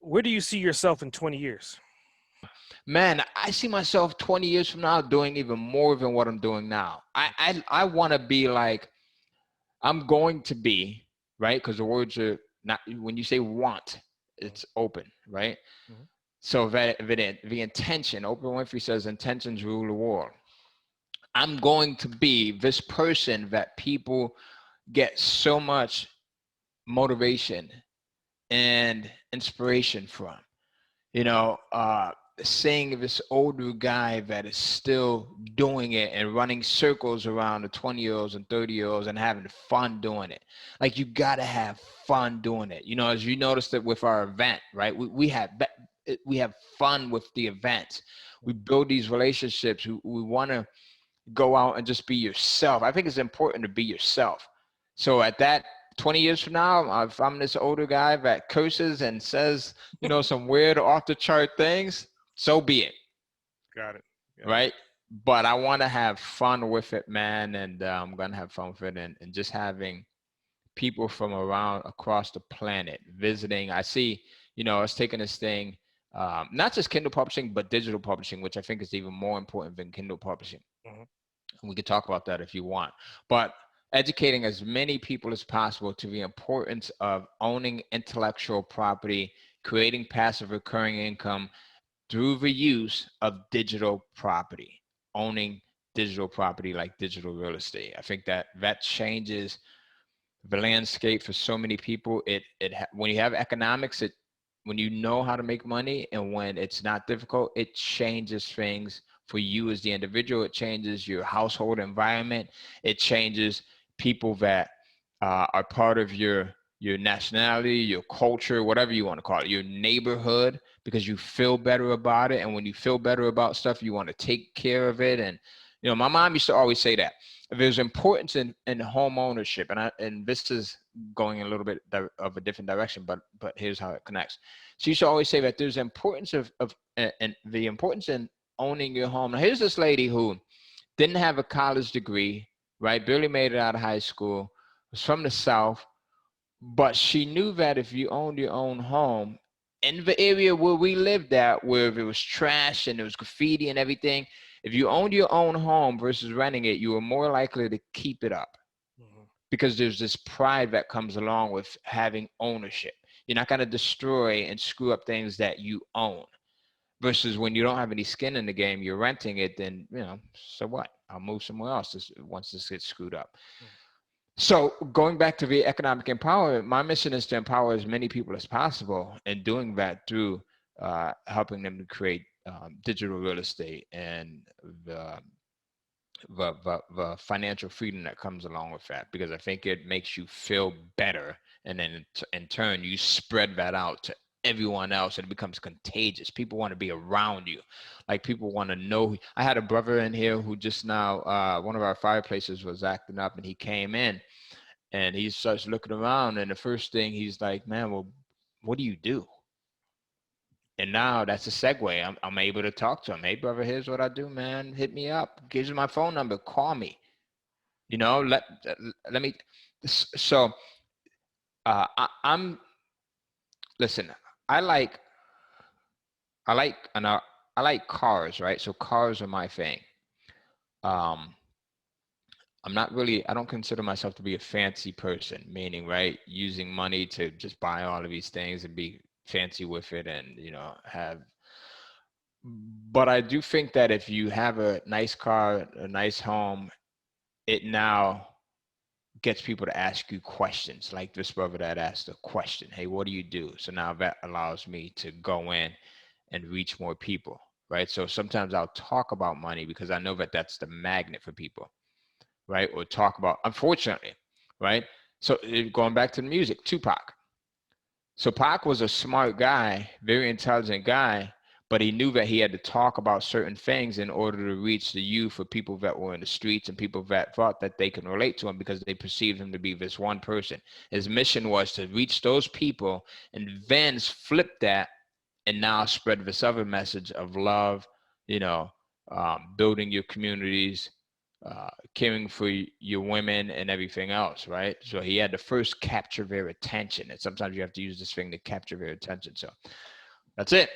where do you see yourself in 20 years? Man, I see myself 20 years from now doing even more than what I'm doing now. I want to be like, I'm going to be, right? Because the words are not, when you say want, it's open, right? Mhm. So the intention, Oprah Winfrey says intentions rule the world. I'm going to be this person that people get so much motivation and inspiration from. You know, seeing this older guy that is still doing it and running circles around the 20-year-olds and 30-year-olds and having fun doing it. Like, you got to have fun doing it. You know, as you noticed it with our event, right? We have fun with the event. We build these relationships. We want to go out and just be yourself. I think it's important to be yourself. So at that 20 years from now, if I'm this older guy that curses and says, you know, some weird off the chart things, so be it. Got it. Right. But I want to have fun with it, man. And I'm going to have fun with it. And just having people from around across the planet visiting. I see, you know, us taking this thing, not just Kindle publishing, but digital publishing, which I think is even more important than Kindle publishing. Mhm. And we could talk about that if you want. But educating as many people as possible to the importance of owning intellectual property, creating passive recurring income through the use of digital property, owning digital property like digital real estate. I think that changes the landscape for so many people. When you have economics, when you know how to make money and when it's not difficult, it changes things for you as the individual. It changes your household environment. It changes people that are part of your nationality, your culture, whatever you want to call it, your neighborhood, because you feel better about it. And when you feel better about stuff, you want to take care of it. And you know, my mom used to always say that there's importance in home ownership, and this is going a little bit of a different direction, but here's how it connects. She used to always say that there's importance of and the importance in owning your home. Now, here's this lady who didn't have a college degree, right? Barely made it out of high school, was from the South, but she knew that if you owned your own home in the area where we lived at, where it was trash and there was graffiti and everything, if you owned your own home versus renting it, you were more likely to keep it up Mhm. because there's this pride that comes along with having ownership. You're not going to destroy and screw up things that you own. Versus when you don't have any skin in the game, you're renting it, then, you know, so what? I'll move somewhere else once this gets screwed up. Mhm. So going back to the economic empowerment, my mission is to empower as many people as possible, and doing that through helping them to create digital real estate and the, the financial freedom that comes along with that, because I think it makes you feel better, and then in turn you spread that out to everyone else, and it becomes contagious. People want to be around you, like people want to know. I had a brother in here who just now, one of our fireplaces was acting up, and he came in and he starts looking around, and the first thing he's like, man, well, what do you do? And now that's a segue. I'm able to talk to him. Hey, brother, here's what I do, man. Hit me up. Gives you my phone number. Call me. You know, let me. So I'm listen. I like I like and I like cars, right? So cars are my thing. Um, I'm not really. I don't consider myself to be a fancy person, meaning, right, using money to just buy all of these things and be fancy with it, and you know, have. But I do think that if you have a nice car, a nice home, it now gets people to ask you questions, like this brother that asked a question, hey, what do you do? So now that allows me to go in and reach more people, right? So sometimes I'll talk about money because I know that that's the magnet for people, right? Or talk about, unfortunately, right? So going back to the music, Tupac. So Pac was a smart guy, very intelligent guy, but he knew that he had to talk about certain things in order to reach the youth, or people that were in the streets and people that thought that they can relate to him because they perceived him to be this one person. His mission was to reach those people and then flip that and now spread this other message of love, you know, building your communities, caring for your women and everything else, right? So he had to first capture their attention, and sometimes you have to use this thing to capture their attention. So That's it.